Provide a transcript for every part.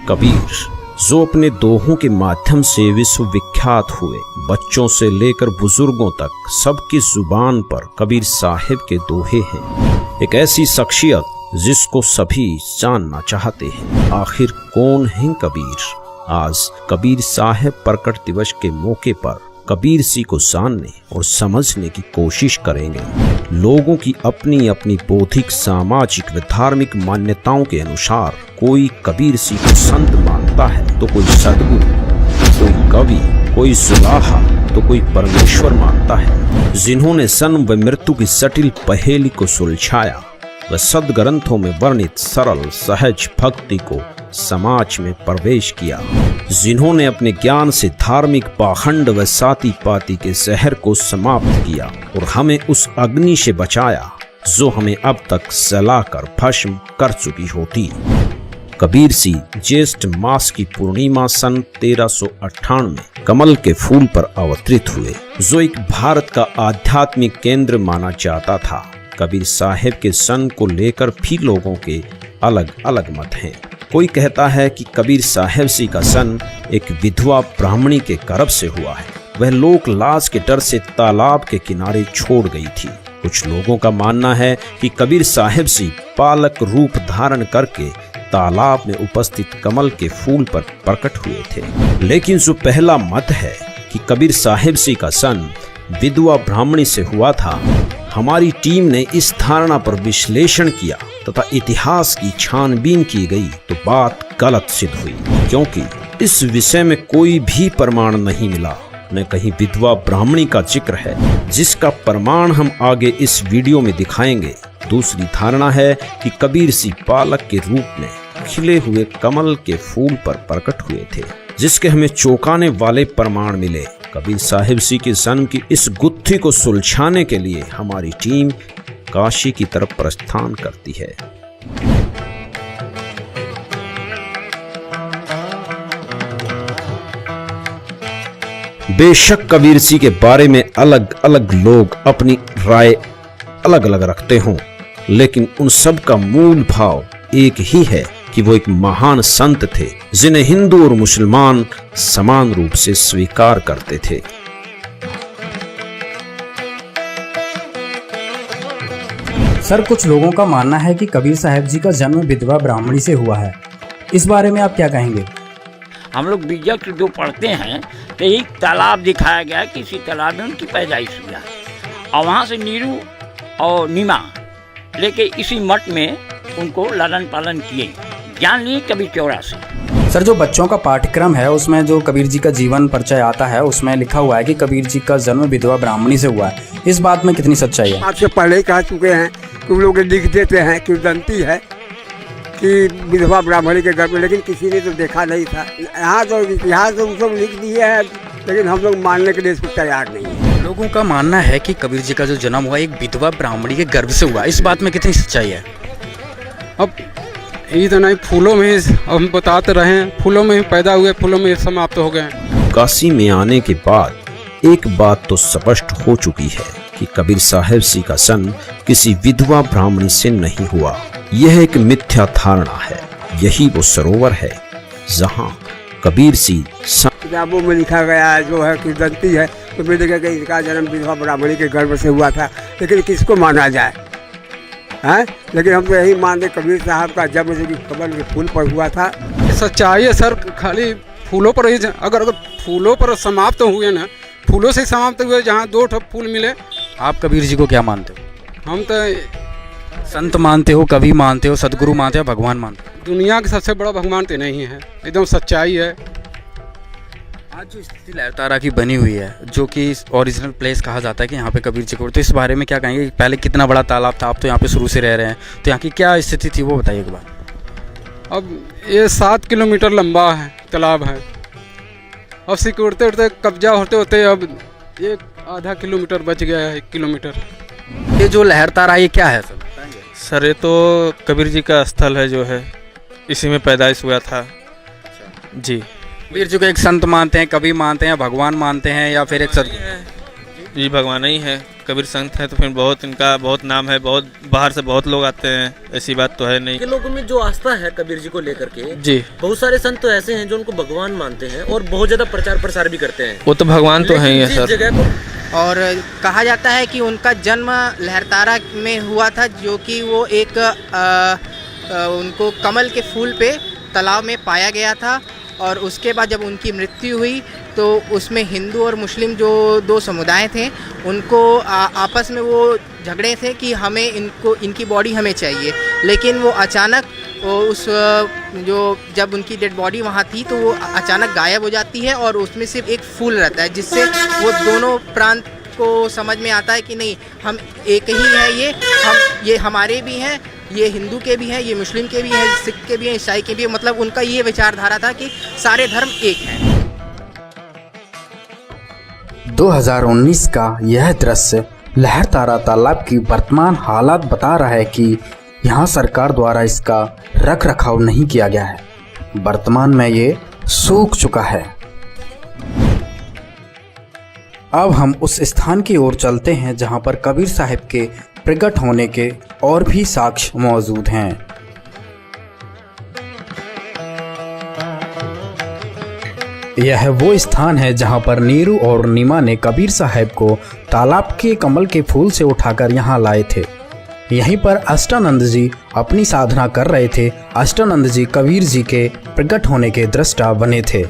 कबीर, जो अपने दोहों के माध्यम से विश्वविख्यात हुए, बच्चों से लेकर बुजुर्गों तक सबकी जुबान पर कबीर साहिब के दोहे हैं। एक ऐसी शख्सियत जिसको सभी जानना चाहते हैं। आखिर कौन है कबीर? आज कबीर साहिब प्रकट दिवस के मौके पर कबीर सी को जानने और समझने की कोशिश करेंगे। लोगों की अपनी अपनी बौद्धिक, सामाजिक व धार्मिक मान्यताओं के अनुसार कोई कबीर सी को संत मानता है तो कोई सदगुरु, कोई कवि, कोई सुलाहा तो कोई परमेश्वर मानता है। जिन्होंने जन्म व मृत्यु की जटिल पहेली को सुलझाया व सदग्रंथों में वर्णित सरल सहज भक्ति को समाज में प्रवेश किया, जिन्होंने अपने ज्ञान से धार्मिक पाखंड व साती पाती के जहर को समाप्त किया और हमें उस अग्नि से बचाया जो हमें अब तक जलाकर भस्म कर चुकी होती। कबीर सी ज्येष्ठ मास की पूर्णिमा सन 1398 कमल के फूल पर अवतरित हुए, जो एक भारत का आध्यात्मिक केंद्र माना जाता था। कबीर साहिब के सन को लेकर भी लोगों के अलग अलग मत हैं। कोई कहता है कि कबीर साहिब सी का सन एक विधवा ब्राह्मणी के गर्भ से हुआ है। वह लोक लाज के डर से तालाब के किनारे छोड़ गई थी। कुछ लोगों का मानना है कि कबीर साहिब सी बालक रूप धारण करके तालाब में उपस्थित कमल के फूल पर प्रकट हुए थे। लेकिन जो पहला मत है कि कबीर साहिब सी का सन विधवा ब्राह्मणी से हुआ था, हमारी टीम ने इस धारणा पर विश्लेषण किया तथा इतिहास की छानबीन की गई तो बात गलत सिद्ध हुई, क्योंकि इस विषय में कोई भी प्रमाण नहीं मिला, न कहीं विधवा ब्राह्मणी का जिक्र है, जिसका प्रमाण हम आगे इस वीडियो में दिखाएंगे। दूसरी धारणा है कि कबीर सी बालक के रूप में खिले हुए कमल के फूल पर प्रकट हुए थे, जिसके हमें चौंकाने वाले प्रमाण मिले। कबीर साहिब सी के जन्म की इस गुत्थी को सुलझाने के लिए हमारी टीम काशी की तरफ प्रस्थान करती है। बेशक कबीर सी के बारे में अलग अलग लोग अपनी राय अलग अलग रखते हों, लेकिन उन सब का मूल भाव एक ही है कि वो एक महान संत थे, जिन्हें हिंदू और मुसलमान समान रूप से स्वीकार करते थे। सर, कुछ लोगों का मानना है कि कबीर साहब जी का जन्म विधवा ब्राह्मणी से हुआ है। इस बारे में आप क्या कहेंगे? हम लोग बीजक जो पढ़ते हैं तो एक तालाब दिखाया गया, किसी तालाब में उनकी पैदाइश हुआ और वहाँ से नीरू और नीमा लेके इसी मठ में उनको लालन पालन किए, ज्ञान लिए कबीर चौरा से। सर, जो बच्चों का पाठ्यक्रम है उसमें जो कबीर जी का जीवन परिचय आता है, उसमें लिखा हुआ है कि कबीर जी का जन्म विधवा ब्राह्मणी से हुआ है। इस बात में कितनी सच्चाई है? आपसे पहले ही कह चुके हैं कि लोग लिख देते हैं कि दंती है कि विधवा ब्राह्मणी के घर में, लेकिन किसी ने तो देखा नहीं था। यहाँ तो इतिहास तो सब लिख दिए है, लेकिन हम लोग मानने के लिए इसको तैयार नहीं है। लोगों का मानना है कि कबीर जी का जो जन्म हुआ एक विधवा ब्राह्मणी के गर्भ से हुआ। इस बात में कितनी सच्चाई है? अब ये तो नहीं, फूलों में हम बताते रहे, फूलों में पैदा हुए, फूलों में समाप्त हो गए। काशी में आने के बाद एक बात तो स्पष्ट हो चुकी है कि कबीर साहिब सी का सन किसी विधवा ब्राह्मणी से नहीं हुआ। यह एक मिथ्या धारणा है। यही वो सरोवर है जहाँ कबीर सी किताबों में लिखा गया है जो है कि दंती है, तो मैं देखा कि इसका जन्म विधवा ब्राह्मणी के गर्भ से हुआ था। लेकिन किसको माना जाए हैं? लेकिन हम तो यही मानते कबीर साहब का जन्म जो कमल के फूल पर हुआ था। सच्चाई है सर, खाली फूलों पर ही अगर फूलों पर समाप्त हुए ना, फूलों से समाप्त हुए, जहाँ दो फूल मिले। आप कबीर जी को क्या मानते हो? हम तो संत मानते हो, कवि मानते हो, सदगुरु मानते हो, भगवान मानते हो? दुनिया के सबसे बड़ा भगवान तो नहीं है, एकदम सच्चाई है। आज जो स्थिति लहरतारा की बनी हुई है, जो कि ओरिजिनल प्लेस कहा जाता है कि यहाँ पे कबीर जी को, तो इस बारे में क्या कहेंगे? पहले कितना बड़ा तालाब था, आप तो यहाँ पे शुरू से रह रहे हैं, तो यहाँ की क्या स्थिति थी वो बताइए एक बार। अब ये 7 किलोमीटर लंबा है तालाब है, अब सिकुड़ते उड़ते कब्जा होते होते अब एक आधा किलोमीटर बच गया है, 1 किलोमीटर। ये जो लहरतारा ये क्या है सर? सर ये तो कबीर जी का स्थल है, जो है इसी में पैदाइश हुआ था जी। कबीर जी को एक संत मानते हैं, कवि मानते हैं, भगवान मानते हैं, या फिर एक सद? जी भगवान ही है, कबीर संत हैं तो फिर बहुत इनका बहुत नाम है, बहुत बाहर से बहुत लोग आते हैं, ऐसी बात तो है नहीं। के लोगों में जो आस्था है कबीर जी को लेकर के, जी, बहुत सारे संत तो ऐसे हैं जो उनको भगवान मानते हैं और बहुत ज्यादा प्रचार प्रसार भी करते हैं। वो तो भगवान तो है ही है लेकिन जिस सर। जगह को और कहा जाता है कि उनका जन्म लहरतारा में हुआ था, जो कि वो एक उनको कमल के फूल पे तालाब में पाया गया था। और उसके बाद जब उनकी मृत्यु हुई तो उसमें हिंदू और मुस्लिम जो दो समुदाय थे उनको आपस में वो झगड़े थे कि हमें इनकी बॉडी हमें चाहिए। लेकिन वो अचानक उस जो जब उनकी डेड बॉडी वहाँ थी तो वो अचानक गायब हो जाती है और उसमें सिर्फ एक फूल रहता है, जिससे वो दोनों प्रांत को समझ में आता है कि नहीं, हम एक ही है, ये हमारे भी हैं, ये हिंदू के भी हैं, ये मुस्लिम के भी हैं, सिख के भी हैं, ईसाई के भी हैं। मतलब उनका ये विचारधारा था कि सारे धर्म एक हैं। 2019 का यह दृश्य लहरतारा तालाब की वर्तमान हालत बता रहा है कि यहाँ सरकार द्वारा इसका रख रखाव नहीं किया गया है। वर्तमान में ये सूख चुका है। अब हम उस स्थान की ओर चलते हैं जहाँ पर कबीर साहिब के प्रकट होने के और भी साक्ष्य मौजूद हैं। यह वो स्थान है जहां पर नीरू और नीमा ने कबीर साहब को तालाब के कमल के फूल से उठाकर यहां लाए थे। यहीं पर अष्टानंद जी अपनी साधना कर रहे थे। अष्टानंद जी कबीर जी के प्रकट होने के दृष्टा बने थे।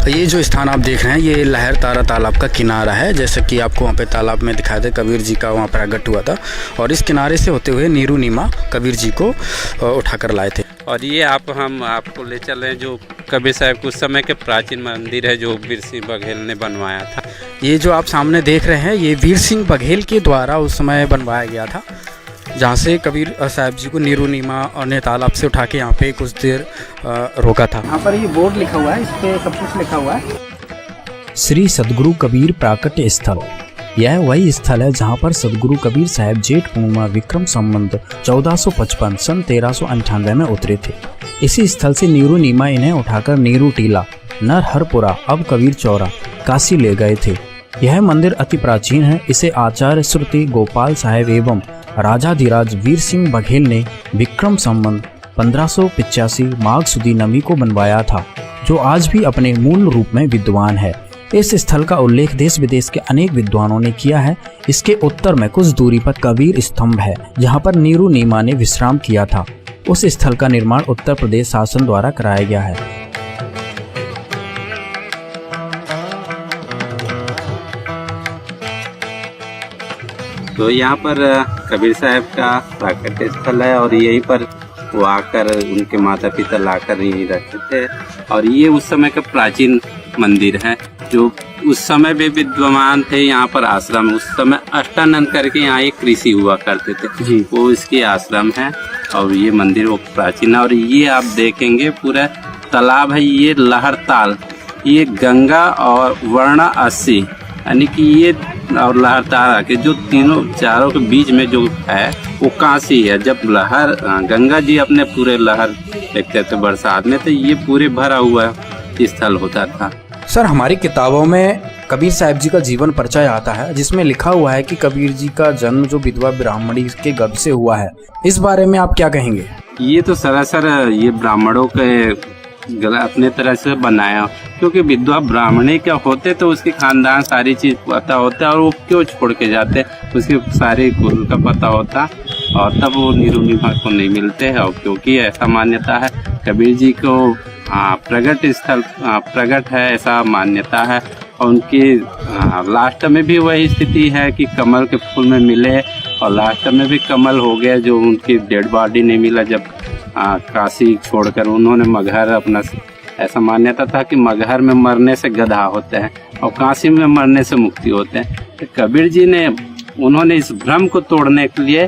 ये जो स्थान आप देख रहे हैं ये लहरतारा तालाब का किनारा है। जैसे कि आपको वहाँ पे तालाब में दिखाया था कबीर जी का वहाँ प्रकट हुआ था और इस किनारे से होते हुए नीरू नीमा कबीर जी को उठाकर लाए थे। और ये हम आपको ले चल रहे हैं जो कबीर साहब के उस समय के प्राचीन मंदिर है जो वीर सिंह बघेल ने बनवाया था। ये जो आप सामने देख रहे हैं ये वीर सिंह बघेल के द्वारा उस समय बनवाया गया था, जहाँ से कबीर साहब जी को नीरू नीमा और ने तालाब से उठा के यहाँ पे कुछ देर रोका था। यहाँ पर ये बोर्ड लिखा हुआ है, इस पे सब कुछ लिखा हुआ है। श्री सदगुरु कबीर प्राकट्य स्थल। यह वही स्थल है जहाँ पर सदगुरु कबीर साहब जेठ पूर्णिमा विक्रम संवत 1455 सन 1398 में उतरे थे। इसी स्थल से नीरू नीमा इन्हें उठाकर नीरू टीला नरहरपुरा अब कबीर चौरा काशी ले गए थे। यह मंदिर अति प्राचीन है। इसे आचार्य श्रुति गोपाल साहेब एवं राजाधिराज वीर सिंह बघेल ने विक्रम संवत 1585 माघ सुदी नवी को बनवाया था, जो आज भी अपने मूल रूप में विद्वान है। इस स्थल का उल्लेख देश विदेश के अनेक विद्वानों ने किया है। इसके उत्तर में कुछ दूरी पर कबीर स्तंभ है, जहाँ पर नीरू नीमा ने विश्राम किया था। उस स्थल का निर्माण उत्तर प्रदेश शासन द्वारा कराया गया है। तो यहाँ पर कबीर साहब का प्राकट्य स्थल है और यहीं पर वो आकर उनके माता पिता लाकर यहीं रहते थे। और ये उस समय का प्राचीन मंदिर है जो उस समय भी विद्वान थे। यहाँ पर आश्रम उस समय अष्टानंद करके यहाँ एक ऋषि हुआ करते थे जी, वो इसकी आश्रम है और ये मंदिर वो प्राचीन है। और ये आप देखेंगे पूरा तालाब है, ये लहरताल, ये गंगा और वर्णा 80 यानी कि ये और लहरतारा के जो तीनों चारों के बीच में जो है वो काशी है। जब लहर गंगा जी अपने पूरे लहर देखते थे बरसात में तो ये पूरे भरा हुआ स्थल होता था। सर, हमारी किताबों में कबीर साहब जी का जीवन परिचय आता है जिसमें लिखा हुआ है कि कबीर जी का जन्म जो विधवा ब्राह्मणी के गर्भ से हुआ है। इस बारे में आप क्या कहेंगे? ये तो सरासर ये ब्राह्मणों के अपने तरह से बनाया, क्योंकि विधवा ब्राह्मणी क्या होते तो उसके खानदान सारी चीज पता होता और वो क्यों छोड़ के जाते उसके सारे कुल का पता होता और तब वो नीरू नीमा को नहीं मिलते हैं। और क्योंकि ऐसा मान्यता है कबीर जी को प्रगट स्थल प्रगट है ऐसा मान्यता है। और उनकी लास्ट में भी वही स्थिति है कि कमल के फूल में मिले और लास्ट में भी कमल हो गया, जो उनकी डेड बॉडी नहीं मिला जब काशी छोड़कर उन्होंने मगहर अपना। ऐसा मान्यता था कि मगहर में मरने से गधा होते हैं और काशी में मरने से मुक्ति होते हैं। तो कबीर जी ने उन्होंने इस भ्रम को तोड़ने के लिए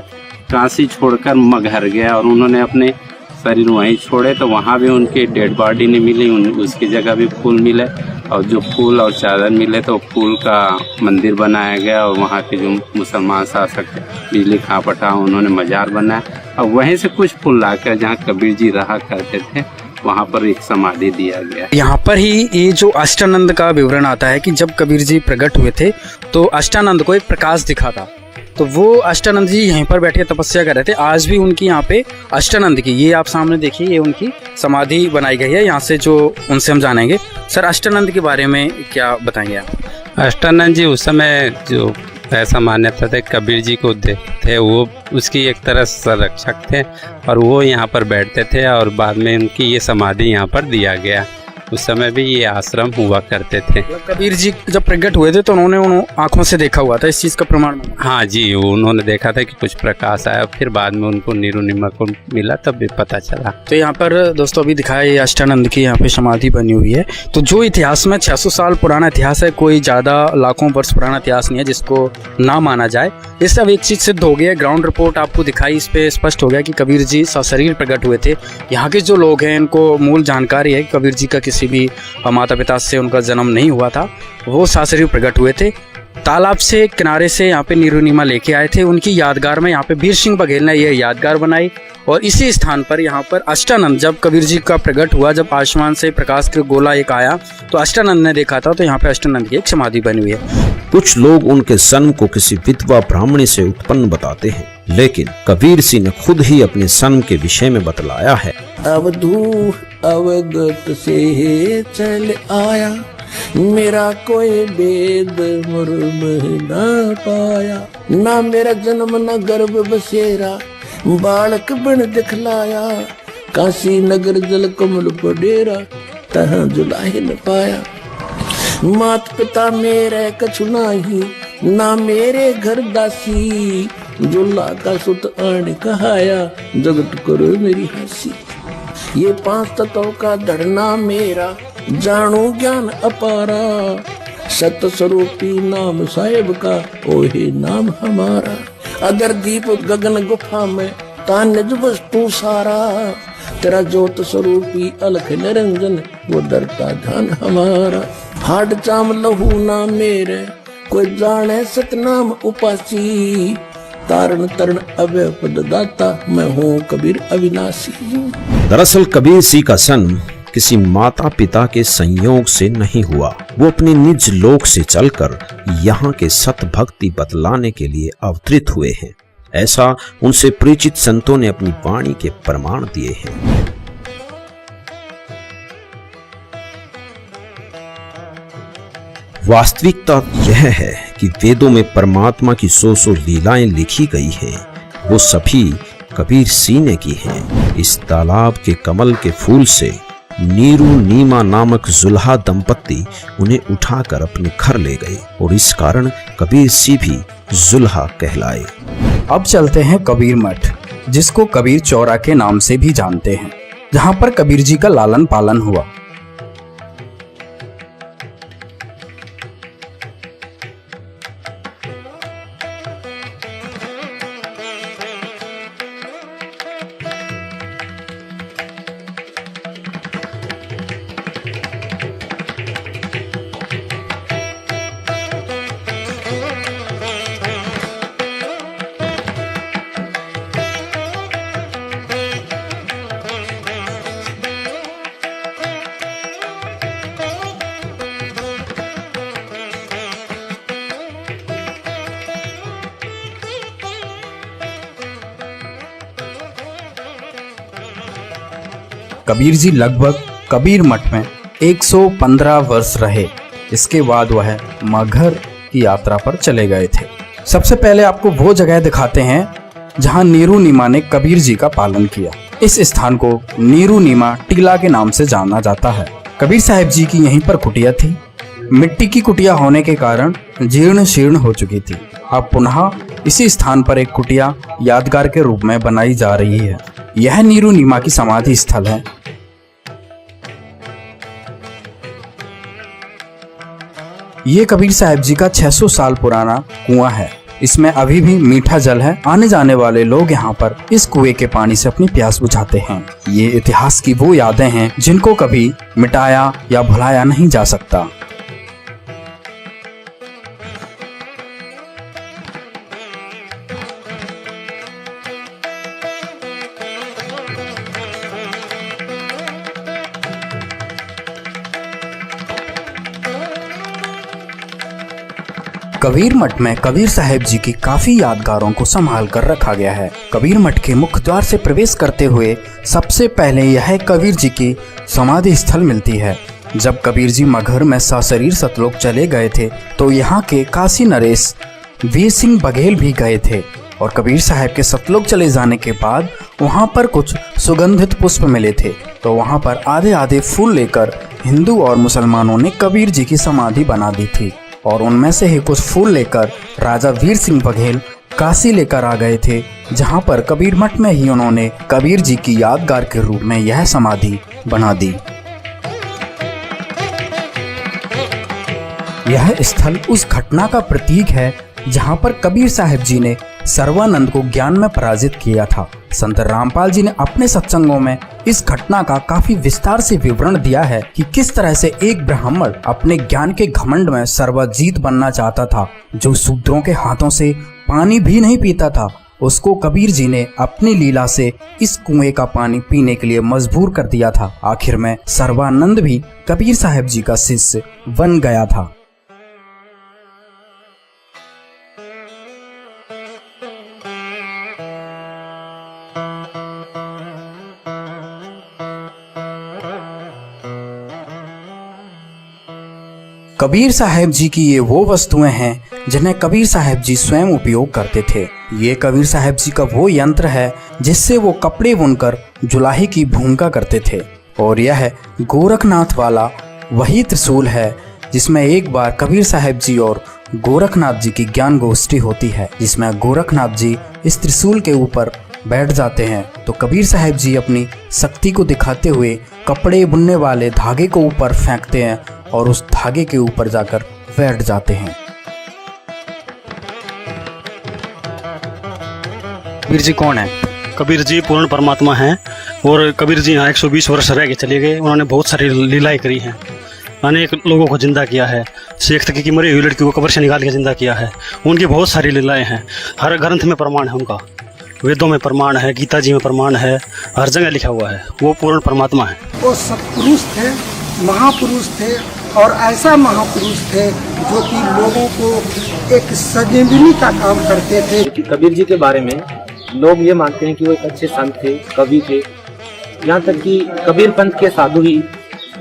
काशी छोड़कर मगहर गया और उन्होंने अपने शरीर वहीं छोड़े तो वहाँ भी उनकी डेड बॉडी नहीं मिली, उसकी जगह भी फूल मिले और जो फूल और चादर मिले तो फूल का मंदिर बनाया गया और वहाँ के जो मुसलमान शासक बिजली खां पटा उन्होंने मजार बनाया और वहीं से कुछ फूल लाकर जहाँ कबीर जी रहा करते थे वहाँ पर एक समाधि दिया गया। यहाँ पर ही ये जो अष्टानंद का विवरण आता है कि जब कबीर जी प्रकट हुए थे तो अष्टानंद को एक प्रकाश दिखा था, तो वो अष्टानंद जी यहीं पर बैठे तपस्या कर रहे थे। आज भी उनकी यहाँ पे अष्टानंद की, ये आप सामने देखिए, ये उनकी समाधि बनाई गई है। यहाँ से जो उनसे हम जानेंगे। सर, अष्टानंद के बारे में क्या बताएंगे आप? अष्टानंद जी उस समय जो ऐसा मान्यता थे कबीर जी को थे, वो उसकी एक तरह संरक्षक थे और वो यहाँ पर बैठते थे और बाद में उनकी ये समाधि यहाँ पर दिया गया। उस समय भी ये आश्रम हुआ करते थे। कबीर जी जब प्रकट हुए थे तो उन्होंने उन आँखों से देखा हुआ था, इस चीज़ का प्रमाण? हाँ जी, उन्होंने देखा था कि कुछ प्रकाश आया, फिर बाद में उनको नीरू नीमा को मिला तब भी पता चला। तो यहाँ पर दोस्तों अभी दिखाया ये अष्टानंद की यहाँ पे समाधि बनी हुई है। तो जो इतिहास में 600 साल पुराना इतिहास है, कोई ज़्यादा लाखों वर्ष पुराना इतिहास नहीं है जिसको ना माना जाए। इस सब एक चीज़ सिद्ध हो गया, ग्राउंड रिपोर्ट आपको दिखाई, इस पे स्पष्ट हो गया कि कबीर जी सशरीर प्रकट हुए थे। यहाँ के जो लोग हैं इनको मूल जानकारी है कि कबीर जी का किसी भी माता पिता से उनका जन्म नहीं हुआ था, वो सशरीर प्रकट हुए थे। तालाब से किनारे से यहाँ पे नीरू नीमा लेके आए थे। उनकी यादगार में यहाँ पे वीर सिंह बघेल ने ये यादगार बनाई और इसी स्थान पर यहाँ पर अष्टानंद, जब कबीर जी का प्रकट हुआ, जब आसमान से प्रकाश का गोला एक आया तो अष्टानंद ने देखा था, तो यहाँ पे अष्टानंद की एक समाधि बनी हुई है। कुछ लोग उनके सन को किसी विधवा ब्राह्मणी से उत्पन्न बताते हैं, लेकिन कबीर सिंह ने खुद ही अपने सन के विषय में बतलाया है। अवधू अवगत से चल आया, मेरा कोई भेद मुर्म न पाया, ना मेरा जन्म न गर्भ बसेरा, बालक बन दिखलाया, काशी नगर जल कमल पडेरा, तहाँ जुलाही न पाया। मात पिता मेरे कछु नाही, ना मेरे घर दासी, जुल्ला का सुत आन कहाया, जगत करो मेरी हंसी। ये 5 तत्वों का धरना मेरा, जानो ज्ञान अपारा, सत स्वरूपी नाम साहेब का, ओहे नाम हमारा। अगर दीप गगन गुफा में तान्य वस्तु सारा, तेरा ज्योत स्वरूपी अलख निरंजन, वो डरता ध्यान हमारा। हाड चाम लहू ना मेरे, कोई जाने सतनाम उपासी, तारण तरण अभय पद दाता, मैं हूँ कबीर अविनाशी। दरअसल कबीर सिंह का सन किसी माता पिता के संयोग से नहीं हुआ, वो अपने निज लोक से चलकर यहाँ के सत भक्ति बतलाने के लिए अवतरित हुए हैं। ऐसा उनसे परिचित संतों ने अपनी वाणी के प्रमाण दिए हैं। वास्तविकता यह है कि वेदों में परमात्मा की 100 लीलाएं लिखी गई हैं, वो सभी कबीर सिंह ने की हैं। इस तालाब के कमल के फूल से नीरू नीमा नामक जुल्हा दंपत्ति उन्हें उठाकर अपने घर ले गए और इस कारण कबीर सिंह भी जुल्हा कहलाए। अब चलते हैं कबीर मठ, जिसको कबीर चौरा के नाम से भी जानते हैं, जहाँ पर कबीर जी का लालन पालन हुआ। कबीर जी लगभग कबीर मठ में 115 वर्ष रहे। इसके बाद वह मगहर की यात्रा पर चले गए थे। सबसे पहले आपको वो जगह दिखाते हैं जहां नीरू नीमा ने कबीर जी का पालन किया। इस स्थान को नीरू नीमा टीला के नाम से जाना जाता है। कबीर साहब जी की यहीं पर कुटिया थी। मिट्टी की कुटिया होने के कारण जीर्ण शीर्ण हो चुकी थी। अब पुनः इसी स्थान पर एक कुटिया यादगार के रूप में बनाई जा रही है। यह नीरू नीमा की समाधि स्थल है। ये कबीर साहब जी का 600 साल पुराना कुआं है। इसमें अभी भी मीठा जल है। आने जाने वाले लोग यहाँ पर इस कुएं के पानी से अपनी प्यास बुझाते हैं। ये इतिहास की वो यादें हैं जिनको कभी मिटाया या भुलाया नहीं जा सकता। कबीर मठ में कबीर साहब जी की काफी यादगारों को संभाल कर रखा गया है। कबीर मठ के मुख्य द्वार से प्रवेश करते हुए सबसे पहले यह कबीर जी की समाधि स्थल मिलती है। जब कबीर जी मगहर में सशरीर सतलोक चले गए थे तो यहाँ के काशी नरेश वीर सिंह बघेल भी गए थे और कबीर साहब के सतलोक चले जाने के बाद वहाँ पर कुछ सुगंधित पुष्प मिले थे, तो वहाँ पर आधे आधे फूल लेकर हिंदू और मुसलमानों ने कबीर जी की समाधि बना दी थी और उनमें से ही कुछ फूल लेकर राजा वीर सिंह बघेल काशी लेकर आ गए थे, जहाँ पर कबीर मठ में ही उन्होंने कबीर जी की यादगार के रूप में यह समाधि बना दी। यह स्थल उस घटना का प्रतीक है जहाँ पर कबीर साहब जी ने सर्वानंद को ज्ञान में पराजित किया था। संत रामपाल जी ने अपने सत्संगों में इस घटना का काफी विस्तार से विवरण दिया है कि किस तरह से एक ब्राह्मण अपने ज्ञान के घमंड में सर्वजीत बनना चाहता था, जो शूद्रों के हाथों से पानी भी नहीं पीता था, उसको कबीर जी ने अपनी लीला से इस कुएं का पानी पीने के लिए मजबूर कर दिया था। आखिर में सर्वानंद भी कबीर साहब जी का शिष्य बन गया था। कबीर साहब जी की ये वो वस्तुएं हैं जिन्हें कबीर साहब जी स्वयं उपयोग करते थे। ये कबीर साहब जी का वो यंत्र है जिससे वो कपड़े बुनकर जुलाही की भूमिका करते थे और यह गोरखनाथ वाला वही त्रिशूल है जिसमें एक बार कबीर साहब जी और गोरखनाथ जी की ज्ञान गोष्ठी होती है, जिसमें गोरखनाथ जी इस त्रिशूल के ऊपर बैठ जाते हैं तो कबीर साहब जी अपनी शक्ति को दिखाते हुए कपड़े बुनने वाले धागे को ऊपर फेंकते हैं और उस धागे के ऊपर जाकर बैठ जाते हैं। कबीर जी कौन है? कबीर जी पूर्ण परमात्मा हैं और कबीर जी यहाँ 120 वर्ष रह के चले गए। उन्होंने बहुत सारी लीलाएं करी हैं, अनेक लोगों को जिंदा किया है। शेख तकी की मरी हुई लड़की को कब्र से निकाल के जिंदा किया है। उनकी बहुत सारी लीलाएं हैं, हर ग्रंथ में प्रमाण है उनका, वेदों में प्रमाण है, गीता जी में प्रमाण है, हर जगह लिखा हुआ है। वो पूर्ण परमात्मा है। वो सत्पुरुष थे, महापुरुष थे और ऐसा महापुरुष थे जो कि लोगों को एक संजीवनी का काम करते थे। कबीर जी के बारे में लोग ये मानते हैं कि वो एक अच्छे संत थे, कवि थे, यहाँ तक कि कबीर पंथ के साधु ही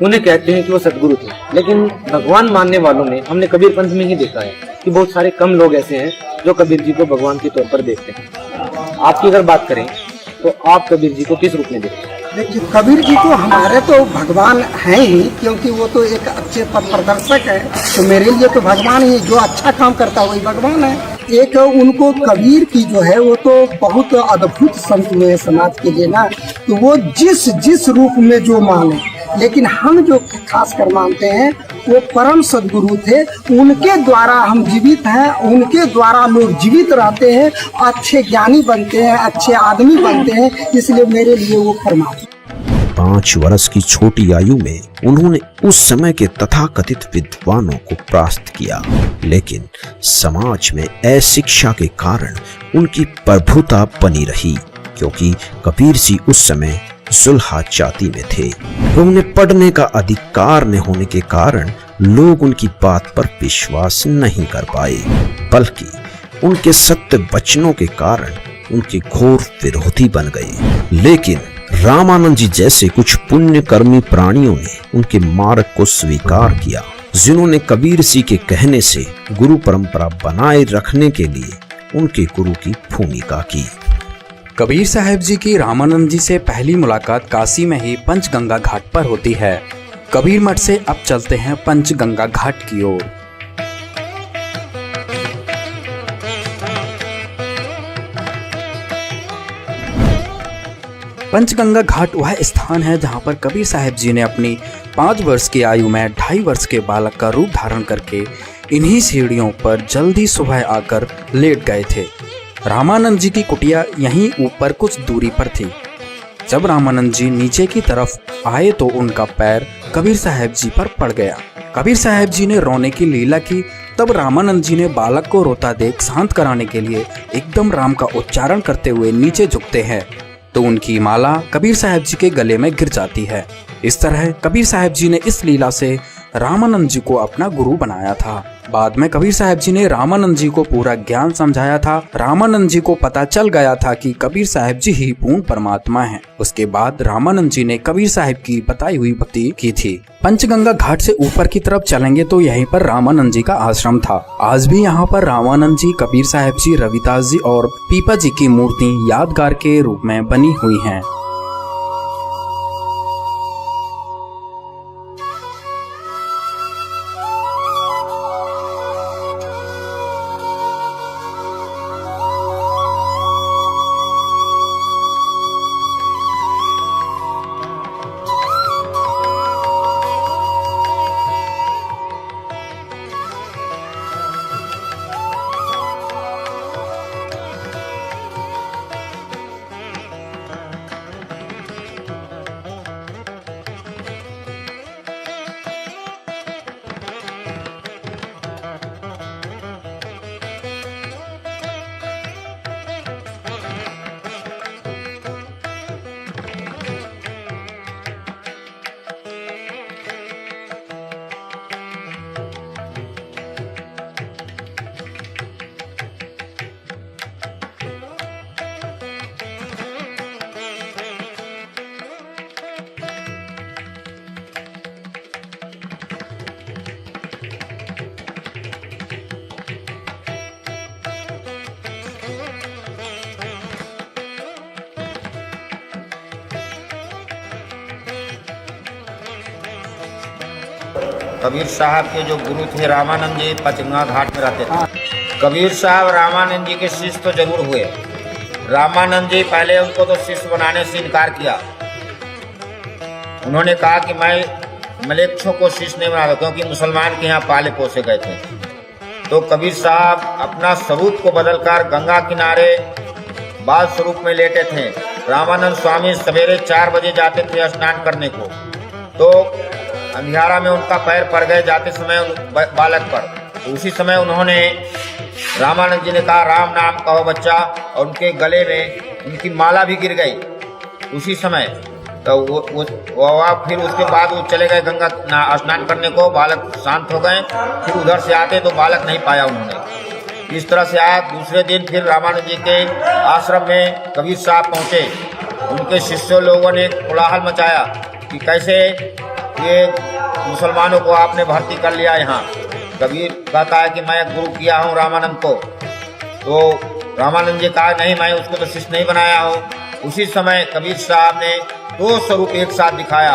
उन्हें कहते हैं कि वो सदगुरु थे। लेकिन भगवान मानने वालों में हमने कबीर पंथ में ही देखा है कि बहुत सारे कम लोग ऐसे हैं जो कबीर जी को भगवान के तौर पर देखते हैं। आपकी अगर बात करें तो आप कबीर जी को किस रूप में देखते हैं? देखिए, कबीर जी तो हमारे तो भगवान हैं ही, क्योंकि वो तो एक अच्छे पथ प्रदर्शक है। तो मेरे लिए तो भगवान ही, जो अच्छा काम करता है वही भगवान है। एक उनको कबीर की जो है वो तो बहुत अद्भुत संत हुए समाज के लिए ना, तो वो जिस रूप में जो माने, लेकिन हम जो खास कर मानते हैं वो परम सदगुरु थे। उनके द्वारा हम जीवित हैं, उनके द्वारा लोग जीवित रहते हैं, अच्छे ज्ञानी बनते हैं, अच्छे आदमी बनते हैं, इसलिए मेरे लिए वो परमात्मा। 5 वर्ष की छोटी आयु में उन्होंने उस समय के तथाकथित विद्वानों को परास्त किया, लेकिन समाज में अशिक्षा के कारण उनकी प्रभुता बनी रही, क्योंकि कबीर जी उस समय जुल्हा जाति में थे। उन्हें पढ़ने का अधिकार न होने के कारण लोग उनकी बात पर विश्वास नहीं कर पाए, बल्कि उनके सत्य वचनों के कारण उनके घोर विरोधी बन गए। लेकिन रामानंद जी जैसे कुछ पुण्यकर्मी प्राणियों ने उनके मार्ग को स्वीकार किया, जिन्होंने कबीर जी के कहने से गुरु परंपरा बनाए रखने के लिए उनके गुरु की भूमिका की। कबीर साहब जी की रामानंद जी से पहली मुलाकात काशी में ही पंचगंगा घाट पर होती है। कबीर मठ से अब चलते हैं पंचगंगा घाट की ओर। पंचगंगा घाट वह स्थान है जहां पर कबीर साहब जी ने अपनी 5 वर्ष की आयु में 2.5 वर्ष के बालक का रूप धारण करके इन्हीं सीढ़ियों पर जल्दी सुबह आकर लेट गए थे। रामानंद जी की कुटिया यहीं ऊपर कुछ दूरी पर थी। जब रामानंद जी नीचे की तरफ आए तो उनका पैर कबीर साहब जी पर पड़ गया। कबीर साहब जी ने रोने की लीला की। तब रामानंद जी ने बालक को रोता देख शांत कराने के लिए एकदम राम का उच्चारण करते हुए नीचे झुकते हैं तो उनकी माला कबीर साहब जी के गले में गिर जाती है। इस तरह कबीर साहब जी ने इस लीला से रामानंद जी को अपना गुरु बनाया था। बाद में कबीर साहब जी ने रामानंद जी को पूरा ज्ञान समझाया था। रामानंद जी को पता चल गया था कि कबीर साहब जी ही पूर्ण परमात्मा हैं। उसके बाद रामानंद जी ने कबीर साहब की बताई हुई भक्ति की थी। पंचगंगा घाट से ऊपर की तरफ चलेंगे तो यहीं पर रामानंद जी का आश्रम था। आज भी यहाँ पर रामानंद जी, कबीर साहब जी, रविदास जी और पीपा जी की मूर्ति यादगार के रूप में बनी हुई हैं। कबीर साहब के जो गुरु थे रामानंद जी पंचगंगा घाट में रहते थे। कबीर साहब रामानंद जी के शिष्य तो जरूर हुए। रामानंद जी पहले उनको तो शिष्य बनाने से इनकार किया। उन्होंने कहा कि मैं मलेच्छों को शिष्य नहीं बनाता, क्योंकि मुसलमान के यहाँ पाले पोसे गए थे। तो कबीर साहब अपना स्वरूप को बदलकर गंगा किनारे बाल स्वरूप में लेटे थे। रामानंद स्वामी सवेरे 4 बजे जाते थे स्नान करने को, तो अंधियारा में उनका पैर पड़ गए जाते समय बालक पर। उसी समय उन्होंने रामानंद जी ने कहा राम नाम कहो बच्चा, और उनके गले में उनकी माला भी गिर गई उसी समय। तो वो फिर उसके बाद वो चले गए गंगा स्नान करने को। बालक शांत हो गए। फिर उधर से आते तो बालक नहीं पाया उन्होंने। इस तरह से आया। दूसरे दिन फिर रामानंद जी के आश्रम में कबीर साहब पहुँचे। उनके शिष्यों लोगों ने कोलाहल मचाया कि कैसे ये मुसलमानों को आपने भर्ती कर लिया यहाँ। कबीर कहता है कि मैं गुरु किया हूँ रामानंद को। तो रामानंद जी कहा नहीं, मैं उसको तो शिष्य नहीं बनाया हूँ। उसी समय कबीर साहब ने 2 स्वरूप एक साथ दिखाया,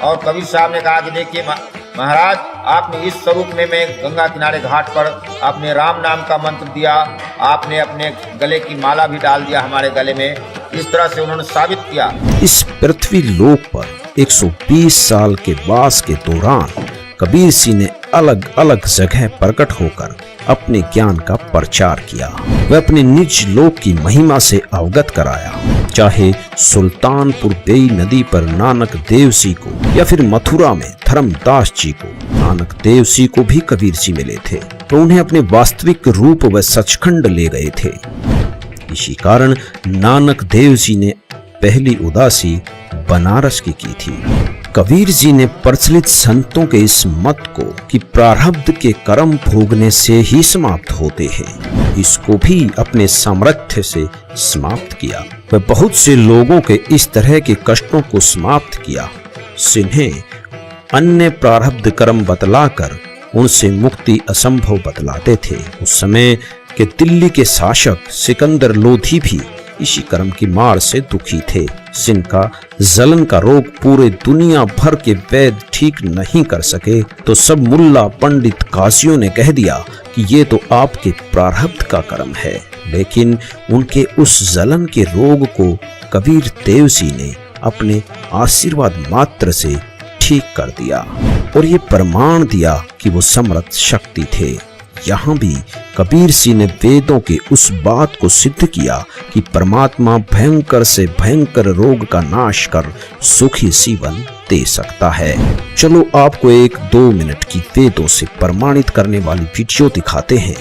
और कबीर साहब ने कहा कि देखिए महाराज, आपने इस स्वरूप में मैं गंगा किनारे घाट पर आपने राम नाम का मंत्र दिया, आपने अपने गले की माला भी डाल दिया हमारे गले में। इस तरह से उन्होंने साबित किया। इस पृथ्वी लोक पर 120 साल के वास के दौरान कबीर सिंह ने अलग अलग जगह प्रकट होकर अपने ज्ञान का प्रचार किया। वह अपने निज लोक की महिमा से अवगत कराया। चाहे सुल्तानपुर बेई नदी पर नानक देव सिंह को, या फिर मथुरा में धर्मदास जी को। नानक देव सिंह को भी कबीर सिंह मिले थे, तो उन्हें अपने वास्तविक रूप व सचखंड ले गए थे। इसी कारण नानक देव जी ने पहली उदासी बनारस की थी। कबीर जी ने प्रचलित संतों के इस मत को कि प्रारब्ध के कर्म भोगने से ही समाप्त होते हैं, इसको भी अपने सामर्थ्य से समाप्त किया। वह बहुत से लोगों के इस तरह के कष्टों को समाप्त किया, जिन्हें अन्य प्रारब्ध कर्म बतलाकर उनसे मुक्ति असंभव बतलाते थे। उस समय के दिल्ली के शासक सिकंदर लोधी भी इसी कर्म की मार से दुखी थे, जिनका जलन का रोग पूरे दुनिया भर के वैद्य ठीक नहीं कर सके। तो सब मुल्ला पंडित काजियों ने कह दिया कि ये तो आपके प्रारब्ध का कर्म है। लेकिन उनके उस जलन के रोग को कबीर देव सिंह ने अपने आशीर्वाद मात्र से ठीक कर दिया, और ये प्रमाण दिया कि वो समर्थ शक्ति थे। यहाँ भी कबीर सिंह ने वेदों के उस बात को सिद्ध किया कि परमात्मा भयंकर से भयंकर रोग का नाश कर सुखी जीवन दे सकता है। चलो आपको 1-2 मिनट की वेदों से प्रमाणित करने वाली वीडियो दिखाते हैं।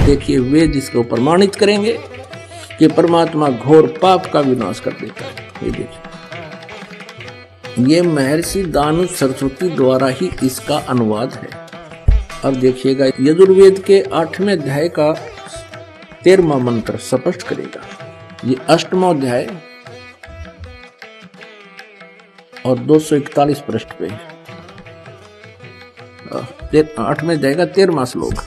देखिए, वेद इसको प्रमाणित करेंगे कि परमात्मा घोर पाप का विनाश कर देता है। ये देखिए, ये महर्षि दानु सरस्वती द्वारा ही इसका अनुवाद है। अब देखिएगा, यजुर्वेद के 8वें अध्याय का 13वां मंत्र स्पष्ट करेगा। ये 8वां अध्याय और 241 पृष्ठ पे 8वें अध्याय का 13वां श्लोक।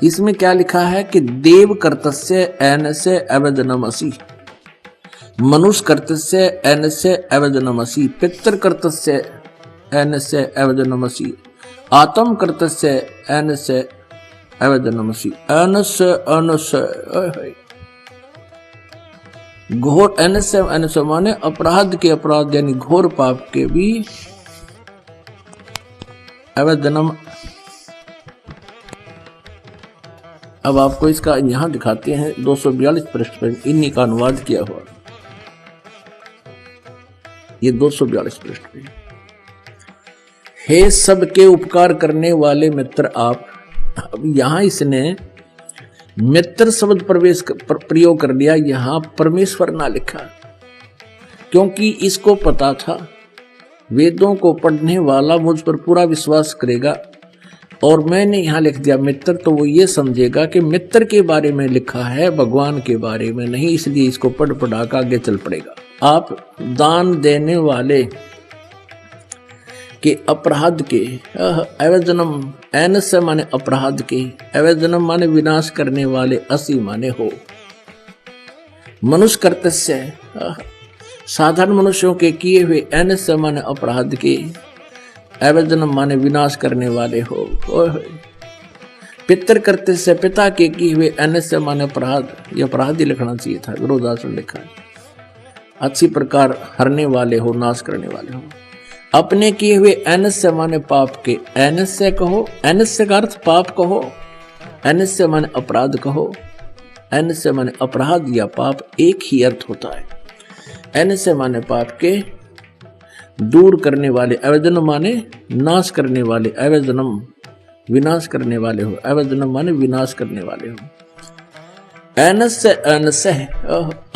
इसमें क्या लिखा है कि देव कर्तस्य एनस्य अवजनमसि, मनुष्य कर्तस्य एनस्य अवजनमसि, पितृ कर्तस्य एनस्य अवजनमसि, आत्म कर्तस्य एनस्य अवजनमसि। अनस्य घोर एनस्य माने अपराध के अपराध यानी घोर पाप के भी अवजनम। अब आपको इसका यहां दिखाते हैं 242 पृष्ठ पर इन्हीं का अनुवाद किया हुआ। ये 242 पृष्ठ पे। हे सबके उपकार करने वाले मित्र आप। अब यहां इसने मित्र शब्द प्रयोग कर लिया, यहां परमेश्वर ना लिखा, क्योंकि इसको पता था वेदों को पढ़ने वाला मुझ पर पूरा विश्वास करेगा, और मैंने यहां लिख दिया मित्र, तो वो ये समझेगा कि मित्र के बारे में लिखा है, भगवान के बारे में नहीं, इसलिए इसको पढ़ पढ़ा कर आगे चल पड़ेगा। आप दान देने वाले के अपराध के, अवजनम एनस्य माने अपराध के, अवजनम माने विनाश करने वाले, असी माने हो। मनुष्य कर्तस्य साधारण मनुष्यों के किए हुए, एनस्य माने अपराध के, अवजनम माने विनाश करने वाले हो। पितृ कर्तस्य पिता के किए हुए, एनस्य माने अपराध, ये अपराध ही लिखना चाहिए था, विरोधाचरण लिखा है। अच्छी प्रकार हरने वाले हो, नाश करने वाले हो। अपने किए हुए, एनस्य माने पाप के, एनस्य कहो, एनस्य का अर्थ पाप कहो, एनस्य माने अपराध कहो, एनस्य माने अपराध या पाप एक ही अर्थ होता है। एनस्य माने पाप के दूर करने वाले, अवजनम माने नाश करने वाले, अवजनम विनाश करने वाले हो, अवजनम माने विनाश करने वाले हो। एनस्य एनस्य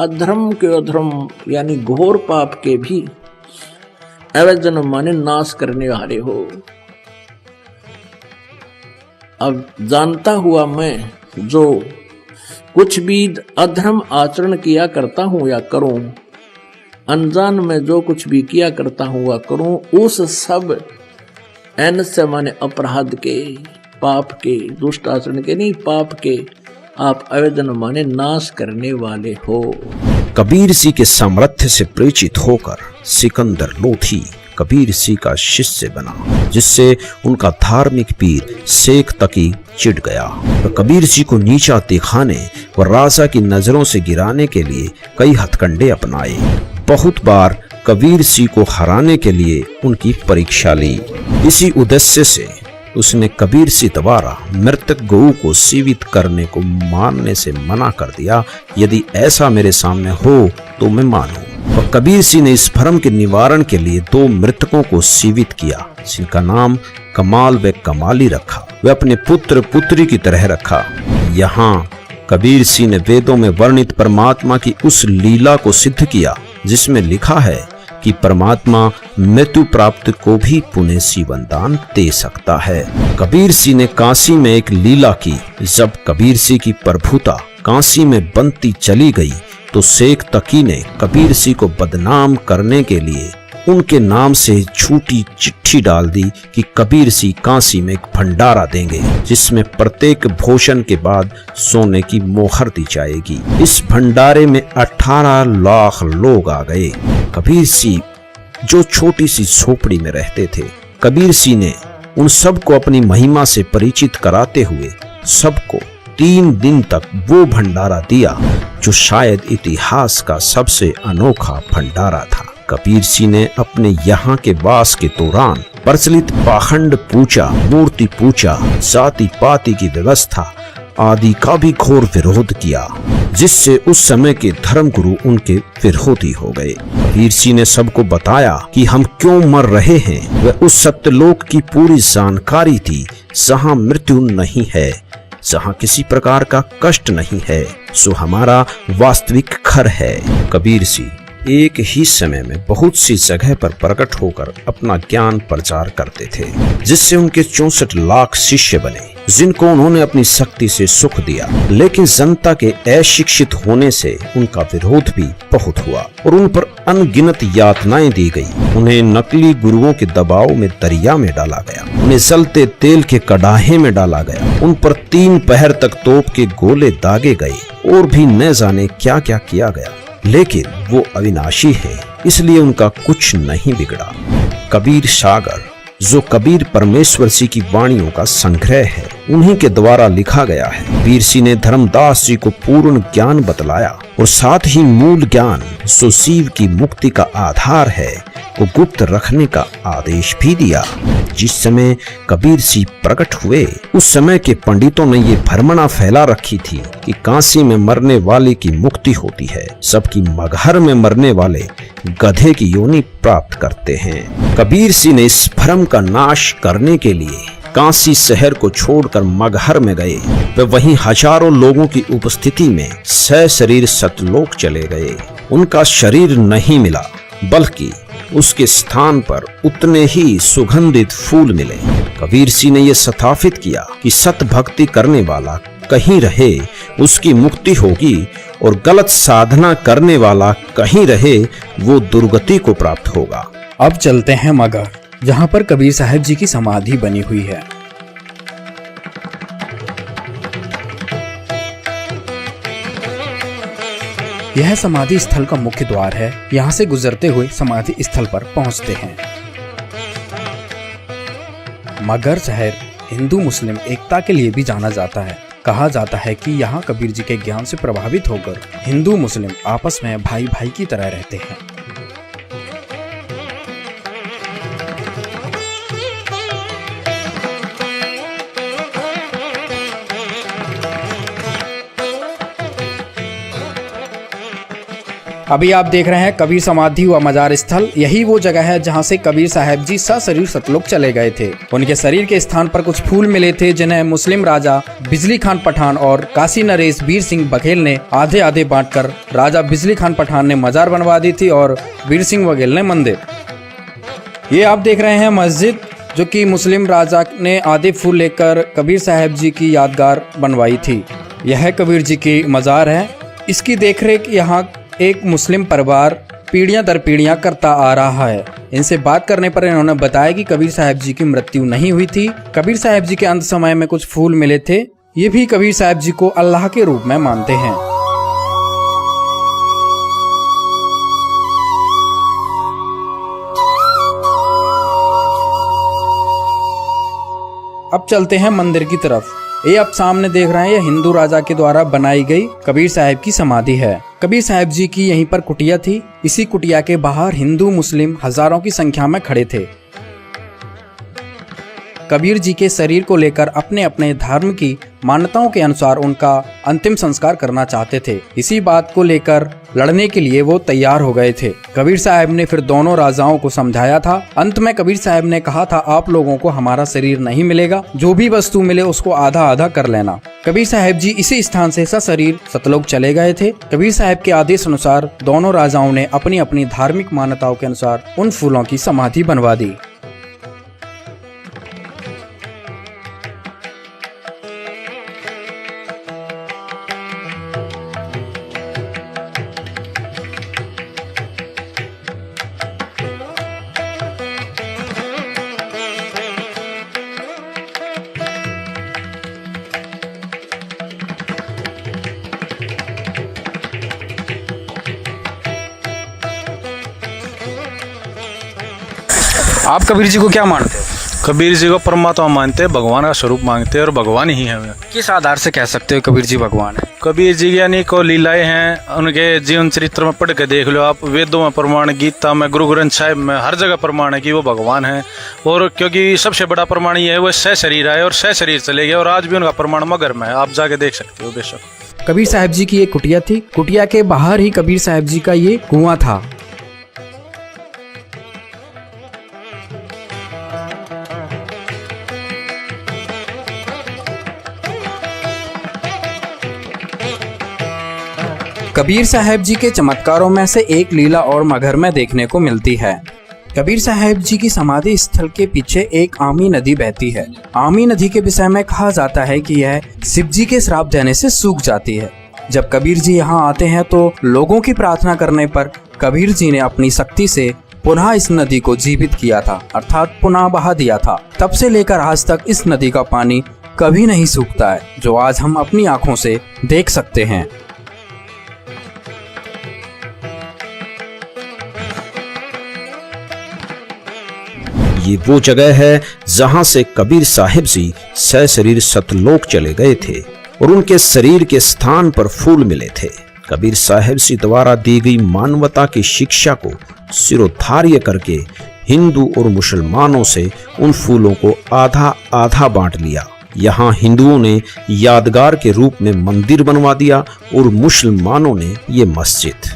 अधर्म के अधर्म यानी घोर पाप के भी, अवजनम माने नाश करने वाले हो। अब जानता हुआ मैं जो कुछ भी अधर्म आचरण किया करता हूं या करूं, अनजान में जो कुछ भी किया करता हूं या करूं, उस सब एनस्य माने अपराध के, पाप के, दुष्ट आचरण के नहीं, पाप के आप अवजनम माने नाश करने वाले हो। कबीर सिंह के सामर्थ्य से प्रेरित होकर सिकंदर लोधी कबीर सिंह का शिष्य बना, जिससे उनका धार्मिक पीर शेख तकी चिढ़ गया। तो कबीर सिंह को नीचा दिखाने व राजा की नजरों से गिराने के लिए कई हथकंडे अपनाए। बहुत बार कबीर सिंह को हराने के लिए उनकी परीक्षा ली। इसी उद्देश्य से उसने कबीर सिंह द्वारा मृतक गऊ को जीवित करने को मानने से मना कर दिया। यदि ऐसा मेरे सामने हो तो मैं मानूं। और कबीर सिंह ने इस भ्रम के निवारण के लिए 2 मृतकों को जीवित किया, जिनका नाम कमाल व कमाली रखा। वे अपने पुत्र पुत्री की तरह रखा। यहाँ कबीर सिंह ने वेदों में वर्णित परमात्मा की उस लीला को सिद्ध किया जिसमें लिखा है कि परमात्मा मृत्यु प्राप्त को भी पुनः जीवन दान दे सकता है। कबीर सिंह ने काशी में एक लीला की। जब कबीर सिंह की प्रभुता काशी में बनती चली गई तो शेख तकी ने कबीर सिंह को बदनाम करने के लिए उनके नाम से झूठी चिट्ठी डाल दी कि कबीर सिंह काशी में एक भंडारा देंगे, जिसमें प्रत्येक भोजन के बाद सोने की मोहर दी जाएगी। इस भंडारे में 18 लाख लोग आ गए। कबीर सिंह जो छोटी सी झोपड़ी में रहते थे, कबीर सिंह ने उन सबको अपनी महिमा से परिचित कराते हुए सबको 3 दिन तक वो भंडारा दिया जो शायद इतिहास का सबसे अनोखा भंडारा था। कबीर सिंह ने अपने यहाँ के वास के दौरान प्रचलित पाखंड पूजा, मूर्ति पूजा, जाति पाति की व्यवस्था आदि का भी घोर विरोध किया, जिससे उस समय के धर्मगुरु उनके विरोधी हो गए। कबीर सिंह ने सबको बताया कि हम क्यों मर रहे हैं। वह उस सत्यलोक की पूरी जानकारी थी जहाँ मृत्यु नहीं है, जहाँ किसी प्रकार का कष्ट नहीं है, सो हमारा वास्तविक घर है। कबीर सिंह एक ही समय में बहुत सी जगह पर प्रकट होकर अपना ज्ञान प्रचार करते थे, जिससे उनके 64 लाख शिष्य बने, जिनको उन्होंने अपनी शक्ति से सुख दिया। लेकिन जनता के अशिक्षित होने से उनका विरोध भी बहुत हुआ और उन पर अनगिनत यातनाएं दी गई। उन्हें नकली गुरुओं के दबाव में दरिया में डाला गया, उन्हें जलते तेल के कड़ाहे में डाला गया, उन पर 3 पहर तक तोप के गोले दागे गए और भी न जाने क्या क्या किया गया। लेकिन वो अविनाशी है, इसलिए उनका कुछ नहीं बिगड़ा। कबीर सागर, जो कबीर परमेश्वर जी की वाणियों का संग्रह है, उन्हीं के द्वारा लिखा गया है। कबीर सिंह ने धर्मदास जी को पूर्ण ज्ञान बतलाया और साथ ही मूल ज्ञान, जो शिव की मुक्ति का आधार है, को गुप्त रखने का आदेश भी दिया। जिस समय कबीर सिंह प्रकट हुए, उस समय के पंडितों ने ये भ्रमणा फैला रखी थी कि काशी में मरने वाले की मुक्ति होती है, सबकी मगहर में मरने वाले गधे की योनि प्राप्त करते हैं। कबीर सिंह ने इस भ्रम का नाश करने के लिए काशी शहर को छोड़कर मगहर में गए। वे वहीं हजारों लोगों की उपस्थिति में सशरीर सतलोक चले गए। उनका शरीर नहीं मिला, बल्कि उसके स्थान पर उतने ही सुगंधित फूल मिले। कबीर सिंह ने यह स्थापित किया कि सत भक्ति करने वाला कहीं रहे उसकी मुक्ति होगी और गलत साधना करने वाला कहीं रहे वो दुर्गति को प्राप्त होगा। अब चलते हैं मगहर, जहां पर कबीर साहब जी की समाधि बनी हुई है। यह समाधि स्थल का मुख्य द्वार है। यहाँ से गुजरते हुए समाधि स्थल पर पहुँचते हैं। मगहर शहर हिंदू मुस्लिम एकता के लिए भी जाना जाता है। कहा जाता है कि यहाँ कबीर जी के ज्ञान से प्रभावित होकर हिंदू मुस्लिम आपस में भाई भाई की तरह रहते हैं। अभी आप देख रहे हैं कबीर समाधि व मजार स्थल। यही वो जगह है जहां से कबीर साहब जी सशरीर सतलोक चले गए थे। उनके शरीर के स्थान पर कुछ फूल मिले थे, जिन्हें मुस्लिम राजा बिजली खान पठान और काशी नरेश वीर सिंह बघेल ने आधे आधे बांटकर राजा बिजली खान पठान ने मजार बनवा दी थी और वीर सिंह बघेल ने मंदिर। ये आप देख रहे हैं मस्जिद, जो कि मुस्लिम राजा ने आधे फूल लेकर कबीर साहब जी की यादगार बनवाई थी। यह कबीर जी की मजार है। इसकी देखरेख यहाँ एक मुस्लिम परिवार पीढ़ियां दर पीढ़ियां करता आ रहा है। इनसे बात करने पर इन्होंने बताया कि कबीर साहब जी की मृत्यु नहीं हुई थी। कबीर साहब जी के अंत समय में कुछ फूल मिले थे। ये भी कबीर साहब जी को अल्लाह के रूप में मानते हैं। अब चलते हैं मंदिर की तरफ। ये आप सामने देख रहे हैं, ये हिंदू राजा के द्वारा बनाई गई कबीर साहब की समाधि है। कबीर साहब जी की यहीं पर कुटिया थी। इसी कुटिया के बाहर हिंदू मुस्लिम हजारों की संख्या में खड़े थे। कबीर जी के शरीर को लेकर अपने अपने धर्म की मान्यताओं के अनुसार उनका अंतिम संस्कार करना चाहते थे। इसी बात को लेकर लड़ने के लिए वो तैयार हो गए थे। कबीर साहब ने फिर दोनों राजाओं को समझाया था। अंत में कबीर साहब ने कहा था, आप लोगों को हमारा शरीर नहीं मिलेगा, जो भी वस्तु मिले उसको आधा आधा कर लेना। कबीर साहब जी इसी स्थान से सशरीर सतलोक चले गए थे। कबीर साहब के आदेश अनुसार दोनों राजाओं ने अपनी अपनी धार्मिक मान्यताओं के अनुसार उन फूलों की समाधि बनवा दी। आप कबीर जी को क्या मानते हो? कबीर जी को परमात्मा मानते हैं, भगवान का स्वरूप मांगते हैं और भगवान ही है। किस आधार से कह सकते हो कबीर जी भगवान है? कबीर जी की अनेकों लीलाएं हैं। उनके जीवन चरित्र में पढ़ के देख लो आप। वेदों में प्रमाण, गीता में, गुरु ग्रंथ साहिब में, हर जगह प्रमाण है कि वो भगवान है। और क्योंकि सबसे बड़ा प्रमाण ये है, वो सशरीर आए और सशरीर चले गए और आज भी उनका प्रमाण मगर में है। आप जाके देख सकते हो बेशक। कबीर साहब जी की एक कुटिया थी। कुटिया के बाहर ही कबीर साहब जी का ये कुआं था। कबीर साहब जी के चमत्कारों में से एक लीला और मगहर में देखने को मिलती है। कबीर साहब जी की समाधि स्थल के पीछे एक आमी नदी बहती है। आमी नदी के विषय में कहा जाता है कि यह शिव जी के श्राप देने से सूख जाती है। जब कबीर जी यहाँ आते हैं तो लोगों की प्रार्थना करने पर कबीर जी ने अपनी शक्ति से पुनः इस नदी को जीवित किया था, अर्थात पुनः बहा दिया था। तब से लेकर आज तक इस नदी का पानी कभी नहीं सूखता है, जो आज हम अपनी आंखों से देख सकते हैं। ये वो जगह है जहां से कबीर साहिब जी सशरीर सतलोक चले गए थे और उनके शरीर के स्थान पर फूल मिले थे। कबीर साहिब जी द्वारा दी गई मानवता की शिक्षा को सिरोधार्य करके हिंदू और मुसलमानों से उन फूलों को आधा आधा बांट लिया। यहाँ हिंदुओं ने यादगार के रूप में मंदिर बनवा दिया और मुसलमानों ने ये मस्जिद।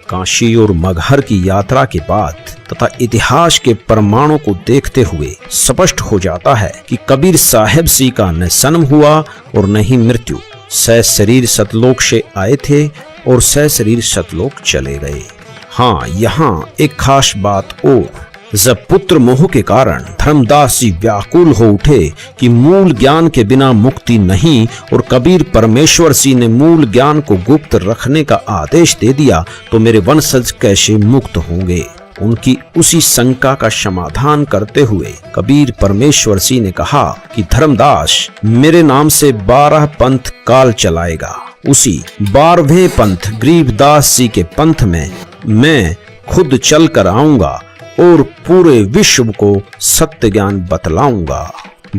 काशी और मगहर की यात्रा के बाद तथा इतिहास के प्रमाणों को देखते हुए स्पष्ट हो जाता है कि कबीर साहिब जी का न जन्म हुआ और न ही मृत्यु। सशरीर सतलोक से आए थे और सशरीर सतलोक चले गए। हाँ, यहाँ एक खास बात और, जब पुत्र मोह के कारण धर्मदास जी व्याकुल हो उठे कि मूल ज्ञान के बिना मुक्ति नहीं और कबीर परमेश्वर जी ने मूल ज्ञान को गुप्त रखने का आदेश दे दिया, तो मेरे वंशज कैसे मुक्त होंगे। उनकी उसी शंका का समाधान करते हुए कबीर परमेश्वर जी ने कहा कि धर्मदास मेरे नाम से 12 पंथ काल चलाएगा। उसी 12वें पंथ गरीबदास जी के पंथ में मैं खुद चल कर आऊंगा और पूरे विश्व को सत्य ज्ञान बतलाऊंगा।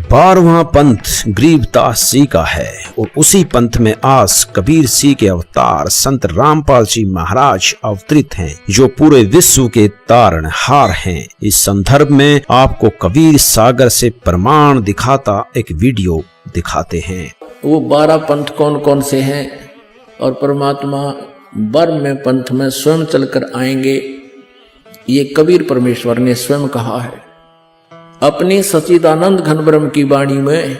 12वां पंथ गरीबदास जी का है और उसी पंथ में आज कबीर जी के अवतार संत रामपाल जी महाराज अवतरित हैं, जो पूरे विश्व के तारणहार हैं। इस संदर्भ में आपको कबीर सागर से प्रमाण दिखाता एक वीडियो दिखाते हैं। वो 12 पंथ कौन कौन से हैं और परमात्मा 12वें पंथ में स्वयं चलकर आएंगे, ये कबीर परमेश्वर ने स्वयं कहा है अपनी सच्चिदानंद घन ब्रह्म की वाणी में,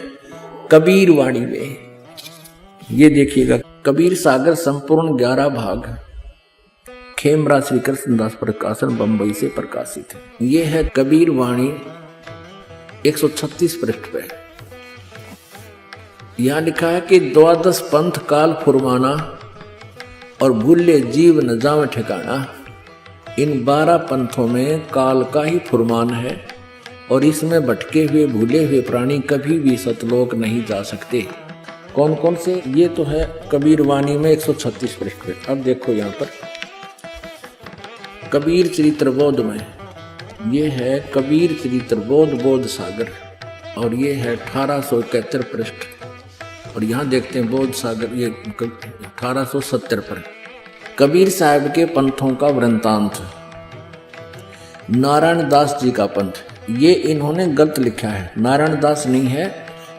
कबीर वाणी में। ये देखिएगा, कबीर सागर संपूर्ण 11 भाग खेमरा श्री कृष्णदास प्रकाशन बंबई से प्रकाशित है। ये है कबीर वाणी 136 पृष्ठ पे। यहाँ लिखा है कि 12 पंथ काल फुरमाना और भूले जीव न जावे ठिकाना। इन 12 पंथों में काल का ही फुरमान है और इसमें भटके हुए भूले हुए प्राणी कभी भी सतलोक नहीं जा सकते। कौन कौन से? ये तो है कबीर वाणी में 136 पृष्ठ पे। अब देखो यहाँ पर कबीर चरित्र बोध में, ये है कबीर चरित्र बोध सागर और ये है 1871 पृष्ठ। और यहाँ देखते हैं बोध सागर, ये 1870 पर। कबीर साहब के पंथों का वृंतांत। नारायण दास जी का पंथ, ये इन्होंने गलत लिखा है, नारायण दास नहीं है,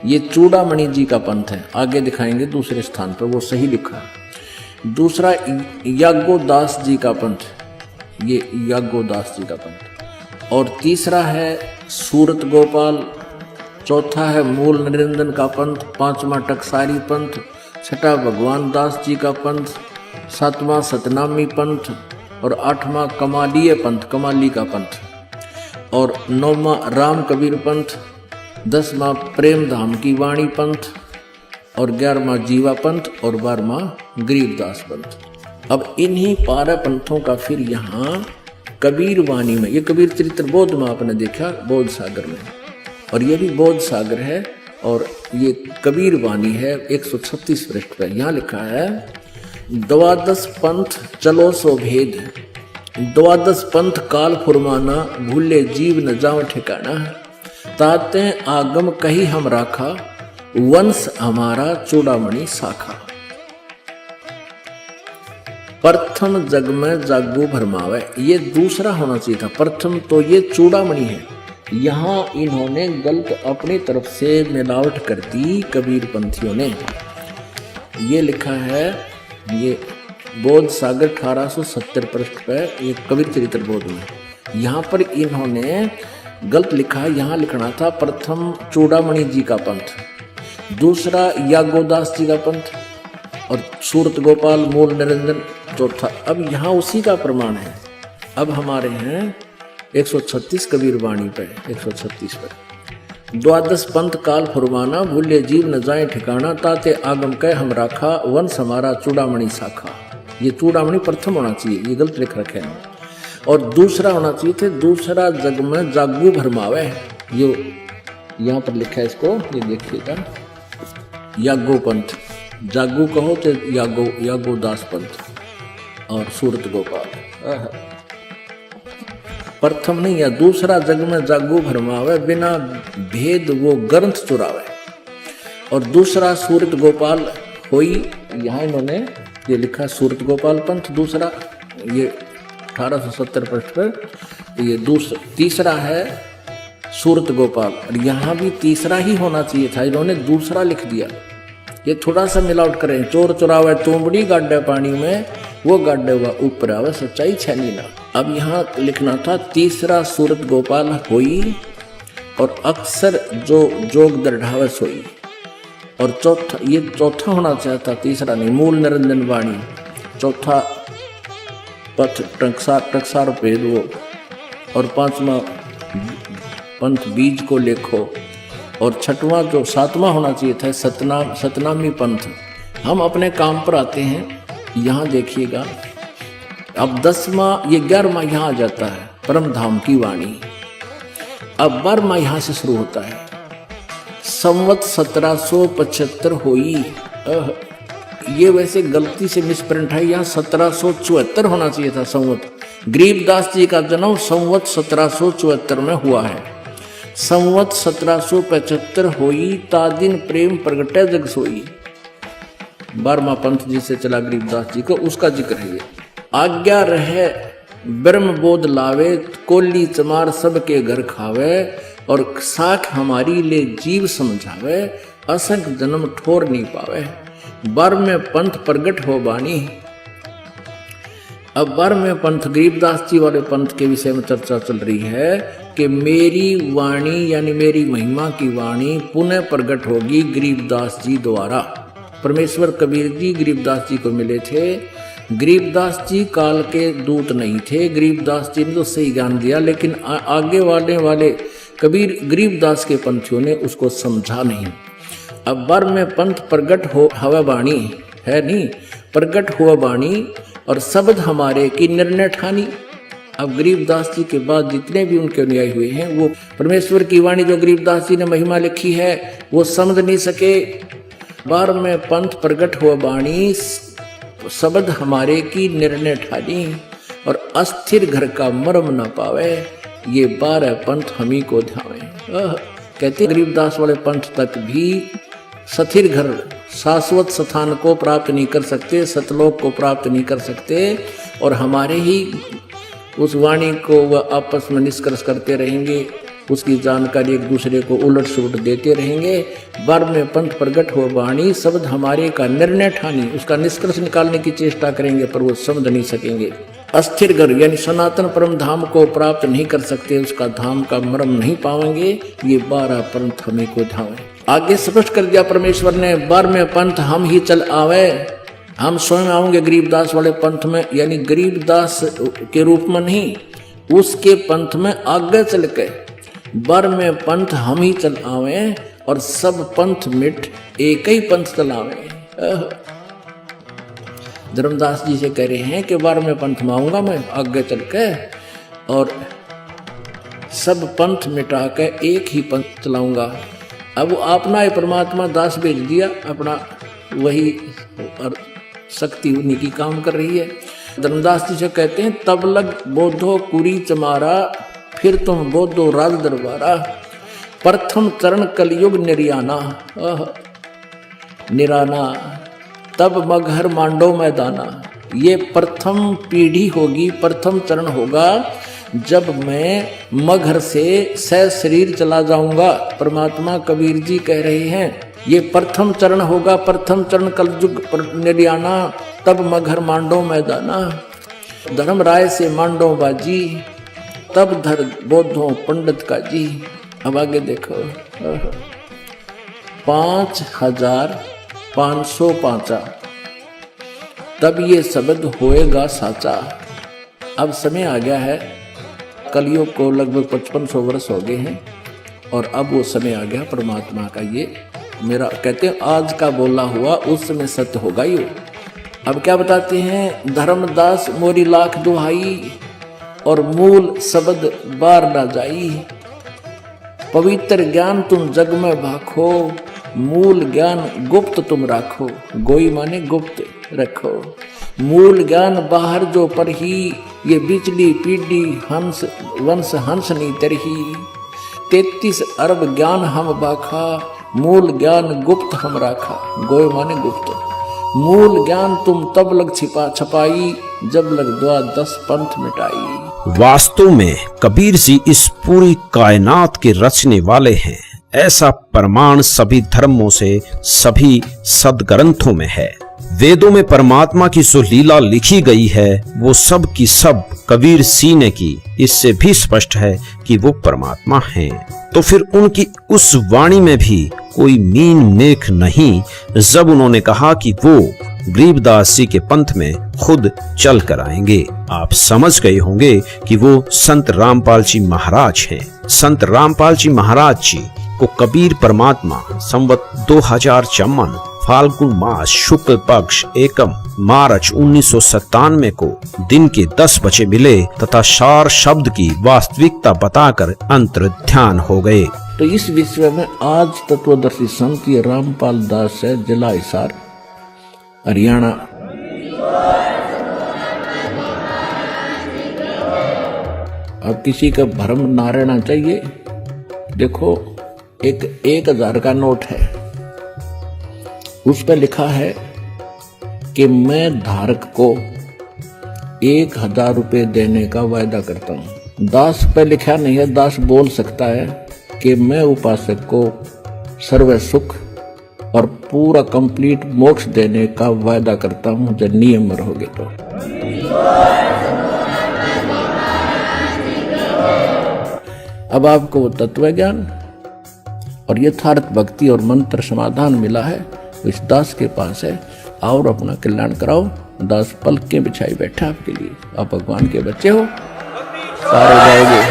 ये चूड़ामणि जी का पंथ है। आगे दिखाएंगे दूसरे स्थान पर वो सही लिखा है। दूसरा याज्ञोदास जी का पंथ, ये याज्ञोदास जी का पंथ। और तीसरा है सूरत गोपाल। चौथा है मूल निरंजन का पंथ। पांचवा टकसारी पंथ। छठा भगवान दास जी का पंथ। सातवां सतनामी पंथ और 8वां कमालीय पंथ, कमाली का पंथ। और 9वां राम कबीर पंथ। 10वां प्रेम धाम की वाणी पंथ और 11वां जीवा पंथ और 12वां गरीबदास पंथ। अब इन्हीं 12 पंथों का फिर यहाँ कबीर वाणी में, ये कबीर चरित्र बोध में आपने देखा, बोध सागर में, और ये भी बोध सागर है और ये कबीर वाणी है 136 पृष्ठ पर। यहाँ लिखा है 12 पंथ चलो सो भेद, 12 पंथ काल फुरमाना, भूले जीव न जाओ ठिकाना। ताते आगम कही हम राखा, वंश हमारा चूड़ामणि शाखा। प्रथम जग में जागो भरमावे, ये दूसरा होना चाहिए था। प्रथम तो ये चूड़ामणि है, यहाँ इन्होंने गलत अपनी तरफ से मिलावट कर दी कबीर पंथियों ने। ये लिखा है, ये बोध सागर 1870 पृष्ठ पर, ये कबीर चरित्र बोध में। यहाँ पर इन्होंने गलत लिखा है, यहाँ लिखना था प्रथम चूड़ामणि जी का पंथ। दूसरा यागोदास जी का पंथ और सूरत गोपाल मूल निरंजन चौथा। अब यहाँ उसी का प्रमाण है। अब हमारे हैं 136 कबीर वाणी पे 136 पर द्वादश पंथ काल फुरमाना भूले जीव न जाए ठिकाना ताते आगम कह हम राखा वंश हमारा चूड़ामणि शाखा। ये चूड़ामणि प्रथम होना चाहिए, ये गलत लिख रखे हैं। और दूसरा होना चाहिए थे दूसरा जग में जागू भरमावे। ये यहाँ पर लिखा है इसको, ये देखिएगा यागो पंथ, जागू कहो तो यागो दास पंथ और सूरत गोपाल। प्रथम नहीं या दूसरा जग में जागू भरमावे बिना भेद वो ग्रंथ चुरावे। और दूसरा सूरत गोपाल होई, यहाँ इन्होंने ये लिखा सूरत गोपाल पंथ दूसरा, ये 1870 पृष्ठ पर। ये तीसरा है सूरत गोपाल और यहाँ भी तीसरा ही होना चाहिए था, इन्होंने दूसरा लिख दिया। ये थोड़ा सा मिलावट करें, चोर चुरावे तुमड़ी गाड्डे पानी में वो गाड्डे हुआ ऊपर आवे सच्चाई छैनी ना। अब यहाँ लिखना था तीसरा सूरत गोपाल होई और अक्सर जो जोग दृढ़ावे सोई। और चौथा, ये चौथा होना चाहता, तीसरा नहीं, मूल निरंजन वाणी। चौथा पथ टकसार भेद वो। और पांचवा पंथ बीज को लेखो। और छठवां जो सातवां होना चाहिए था सतनामी पंथ। हम अपने काम पर आते हैं, यहाँ देखिएगा। अब 10वां, ये 11वां यहाँ आ जाता है परम धाम की वाणी। अब 12वां यहाँ से शुरू होता है। संवत 1775 होई। ये वैसे गलती से मिसप्रिंट है, यहाँ 1774 होना चाहिए था संवत। गरीबदास जी का जन्म संवत 1774 में हुआ है। संवत 1775 होई ता दिन प्रेम प्रगटे जग सोई। 12वां पंथ जिसे चला गरीबदास जी को, उसका जिक्र है ये। आज्ञा रहे ब्रह्म बोध लावे कोली चमार सबके घर खावे। और साख हमारी ले जीव समझावे असंख जन्म ठोर नहीं पावे। 12वें पंथ प्रगट हो बानी। अब 12वें पंथ गरीबदास जी वाले पंथ के विषय में चर्चा चल रही है कि मेरी वाणी यानी मेरी महिमा की वाणी पुनः प्रकट होगी गरीबदास जी द्वारा। परमेश्वर कबीर जी गरीबदास जी को मिले थे। गरीबदास जी काल के दूत नहीं थे, गरीबदास जी ने तो सही ज्ञान दिया, लेकिन आगे वाले कबीर गरीबदास के पंथियों ने उसको समझा नहीं। अब 12वें पंथ प्रगट हो हवा बाणी है नहीं, प्रगट हुआ बाणी और शब्द हमारे की निर्णय ठानी। अब गरीबदास जी के बाद जितने भी उनके अनुयायी हुए हैं वो परमेश्वर की वाणी जो गरीबदास जी ने महिमा लिखी है वो समझ नहीं सके। 12वें पंथ प्रगट हुआ बाणी शब्द हमारे की निर्णय ठानी और अस्थिर घर का मर्म न पावे। ये 12 पंथ हम ही को ध्यावे। कहते गरीबदास वाले पंथ तक भी स्थिर घर शाश्वत स्थान को प्राप्त नहीं कर सकते, सतलोक को प्राप्त नहीं कर सकते। और हमारे ही उस वाणी को वह आपस में निष्कर्ष करते रहेंगे, उसकी जानकारी एक दूसरे को उलट सुलट देते रहेंगे। 12वें पंथ प्रगट हो वाणी शब्द हमारे का निर्णय ठानी, उसका निष्कर्ष निकालने की चेष्टा करेंगे पर वो समझ नहीं सकेंगे। अस्थिर घर यानी सनातन परम धाम को प्राप्त नहीं कर सकते, उसका धाम का मर्म नहीं पाएंगे। ये 12 पंथ हमें को धावे। आगे स्पष्ट कर दिया परमेश्वर ने, 12वें पंथ हम ही चल आवे, हम स्वयं आएंगे गरीबदास वाले पंथ में, यानी गरीबदास के रूप में नहीं, उसके पंथ में आगे चल के 12वें पंथ हम ही चल आवे और सब पंथ मिट एक ही पंथ चलावे। धर्मदास जी से कह रहे हैं कि 12वें पंथ में आऊंगा मैं आगे चल के और सब पंथ मिटा के एक ही पंथ चलाऊंगा। अब अपना ही परमात्मा दास भेज दिया, अपना वही और शक्ति उन्हीं की काम कर रही है। धर्मदास जी से कहते हैं तब लग बोधो कुरी चमारा फिर तुम बोधो राज दरबारा। प्रथम चरण कलयुग निर्याना निराना तब मगहर मांडो मैदाना। ये प्रथम पीढ़ी होगी, प्रथम चरण होगा जब मैं मगहर से शरीर चला जाऊंगा। परमात्मा कबीर जी कह रहे हैं ये प्रथम चरण होगा, प्रथम चरण कलयुग निर्याना तब मगहर मांडो मैदाना। धर्म राय से मांडो बाजी तब धर बोधो पंडित का जी। अब आगे देखो, 5505 तब ये शब्द होएगा साचा। अब समय आ गया है, कलयुग को लगभग 5500 वर्ष हो गए हैं और अब वो समय आ गया परमात्मा का। ये मेरा कहते हैं आज का बोला हुआ उस समय सत्य होगा ये। अब क्या बताते हैं, धर्मदास मोरी लाख दुहाई और मूल शब्द बार ना जाई। पवित्र ज्ञान तुम जग में भाखो, मूल ज्ञान गुप्त तुम राखो। गोई माने गुप्त रखो, मूल ज्ञान बाहर जो पर ही। ये बिजली पीढ़ी हंस वंश हंस नी तरही। 33 अरब ज्ञान हम बाखा, मूल ज्ञान गुप्त हम राखा। गोई माने गुप्त। मूल ज्ञान तुम तब लग छपाई, जब लग द्वादश पंथ मिटाई। वास्तव में कबीर जी इस पूरी कायनात के रचने वाले हैं, ऐसा प्रमाण सभी धर्मों से सभी सदग्रंथों में है। वेदों में परमात्मा की जो लीला लिखी गई है वो सब की सब कबीर जी ने की। इससे भी स्पष्ट है कि वो परमात्मा हैं। तो फिर उनकी उस वाणी में भी कोई मीन मेख नहीं जब उन्होंने कहा कि वो गरीबदास जी के पंथ में खुद चल कर आएंगे। आप समझ गए होंगे कि वो संत रामपाल जी महाराज हैं। संत रामपाल जी महाराज जी को कबीर परमात्मा संवत 2054 फाल्गुन मास शुक्ल पक्ष एकम मार्च 1997 को दिन के 10 बजे मिले तथा सार शब्द की वास्तविकता बताकर अंतर्ध्यान हो गए। तो इस विषय में आज तत्वदर्शी संत रामपाल दास है, जिला हिसार हरियाणा। अब किसी का भ्रम ना रहना चाहिए। देखो एक 1000 का नोट है, उस पर लिखा है कि मैं धारक को 1000 रुपये देने का वायदा करता हूँ। दास पे लिखा नहीं है, दास बोल सकता है कि मैं उपासक को सर्व सुख और पूरा कंप्लीट मोक्ष देने का वायदा करता हूँ जब नियम रहोगे तो। अब आपको तत्व ज्ञान और यथार्थ भक्ति और मंत्र समाधान मिला है, इस दास के पास है। और अपना कल्याण कराओ। दास पलकें बिछाई बैठा आपके लिए। आप भगवान के बच्चे हो, सारे जाओगे।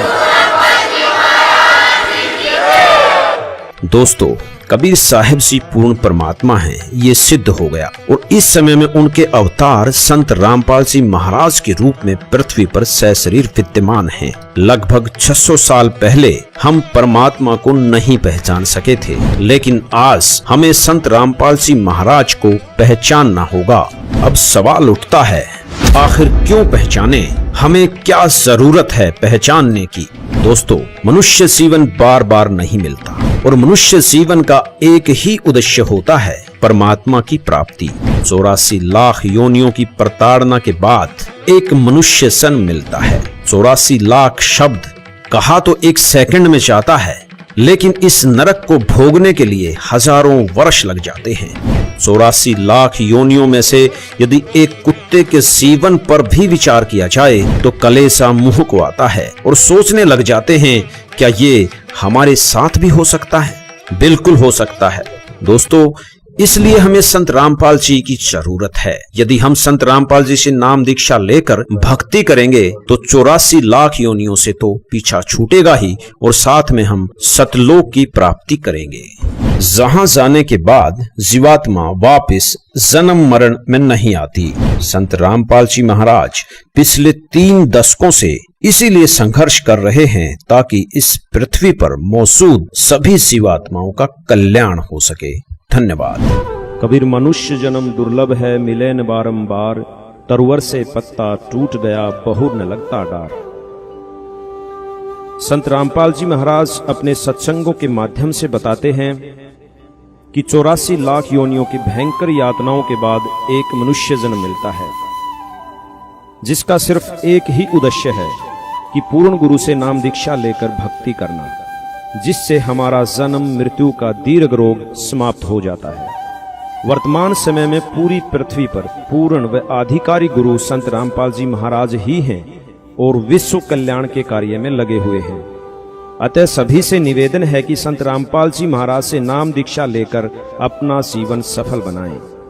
दोस्तों, कबीर साहिब जी पूर्ण परमात्मा हैं, ये सिद्ध हो गया। और इस समय में उनके अवतार संत रामपाल जी महाराज के रूप में पृथ्वी पर सशरीर विद्यमान हैं। लगभग 600 साल पहले हम परमात्मा को नहीं पहचान सके थे, लेकिन आज हमें संत रामपाल जी महाराज को पहचानना होगा। अब सवाल उठता है, आखिर क्यों पहचाने? हमें क्या जरूरत है पहचानने की? दोस्तों, मनुष्य जीवन बार बार नहीं मिलता और मनुष्य जीवन का एक ही उद्देश्य होता है, परमात्मा की प्राप्ति। 84 लाख योनियों की प्रताड़ना के बाद एक मनुष्य सन मिलता है। 84 लाख शब्द कहा तो एक सेकंड में जाता है, लेकिन इस नरक को भोगने के लिए हजारों वर्ष लग जाते हैं। 84 लाख योनियों में से यदि एक कुत्ते के जीवन पर भी विचार किया जाए तो कलेसा मुंह को आता है और सोचने लग जाते हैं, क्या ये हमारे साथ भी हो सकता है? बिल्कुल हो सकता है दोस्तों। इसलिए हमें संत रामपाल जी की जरूरत है। यदि हम संत रामपाल जी से नाम दीक्षा लेकर भक्ति करेंगे तो 84 लाख योनियों से तो पीछा छूटेगा ही, और साथ में हम सतलोक की प्राप्ति करेंगे, जहां जाने के बाद जीवात्मा वापस जन्म मरण में नहीं आती। संत रामपाल जी महाराज पिछले 3 दशकों से इसीलिए संघर्ष कर रहे हैं ताकि इस पृथ्वी पर मौजूद सभी जीवात्माओं का कल्याण हो सके। धन्यवाद। कबीर मनुष्य जन्म दुर्लभ है, मिले न बारंबार, तरुवर से पत्ता टूट गया, बहुर न लगता डार। संत रामपाल जी महाराज अपने सत्संगों के माध्यम से बताते हैं कि 84 लाख योनियों की भयंकर यातनाओं के बाद एक मनुष्य जन्म मिलता है, जिसका सिर्फ एक ही उद्देश्य है कि पूर्ण गुरु से नाम दीक्षा लेकर भक्ति करना, जिससे हमारा जन्म मृत्यु का दीर्घ रोग समाप्त हो जाता है। वर्तमान समय में पूरी पृथ्वी पर पूर्ण व आधिकारिक गुरु संत रामपाल जी महाराज ही हैं और विश्व कल्याण के कार्य में लगे हुए हैं। अतः सभी से निवेदन है कि संत रामपाल जी महाराज से नाम दीक्षा लेकर अपना जीवन सफल बनाएं।